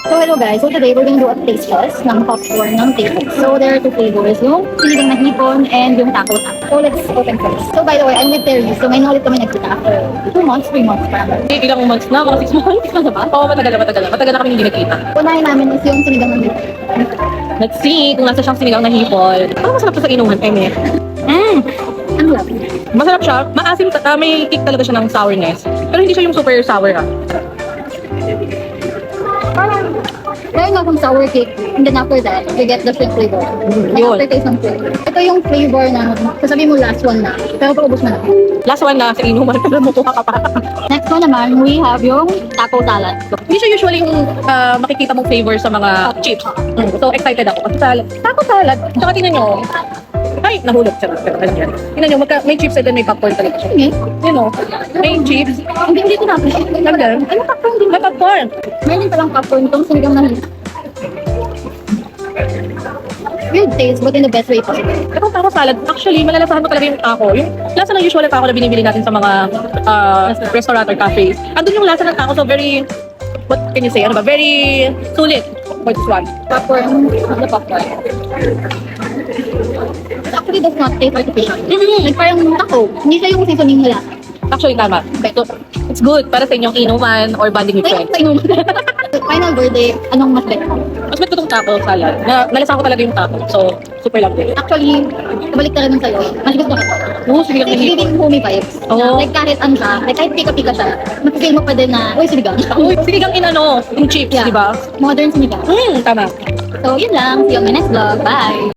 So hello guys, so today we're gonna do a taste test ng popcorn ng table. So there are two flavors, yung sinigang na hipon and yung taco taco. So let's open first. So by the way, I'm with Terry. So ngayon ulit kami nagkita after 2 months, 3 months parang. Ilang months na, mga 6 months. Ano ba? Oo, matagal na. Matagal na kami hindi nagkita. Unahin namin is yung sinigang na hipon. Let's see kung nasa siyang sinigang na hipon. Parang masarap to sa inuman, Eme. Ano lang? Masarap siya. Maasim, may kick talaga siya ng sourness. Pero hindi siya yung super sour Parang meron akong sour cake and then after that, you get the shrimp flavor. Yun. Aftertaste ng shrimp. Ito yung flavor na, sasabihin mo last one na, pero paubos mo na. Last one na sa inuman, pero mukuha ka pa. Next one naman, we have yung taco salad. Hindi siya usually yung makikita mong flavor sa mga chips. So excited ako. Kasi salad. Taco salad. Tsaka tingnan nyo. Ay, nahulog siya. Tingnan nyo, may chips and then may popcorn talaga siya. Okay. You know, may chips. Hindi ko natin. Hanggang. Ano popcorn din? May popcorn. Meron din palang popcorn itong sinigang na hipon. Weird taste, but in the best way possible. Itong taco salad, actually, malalasahan mo talaga yung taco. Yung lasa ng usual na taco na binibili natin sa mga restaurant or cafes. Andun yung lasa ng taco, so very, what can you say, ano ba, very sulit for this one. Popcorn, the popcorn. It actually does not taste artificial. Like parang taco, hindi siya yung seasoning nila. Actually, tama. So, it's good para sa inyong inuman or bonding with friends. Sa inuman. Final verdict, anong mas better? Mas bet ko itong taco salad. Nalasahan ko talaga yung taco. So, super lovely. Actually, kabalik talaga ng sa'yo. Mas gusto ko. Sige lang It's na giving homey vibes. Oo. Like kahit ano siya, like kahit pika-pika siya, mapipil mo pa din na, uy, sinigang. Uy, sinigang yung chips, Yeah. di ba? Modern sinigang. Tama. So, yun lang. See you on my next vlog. Bye!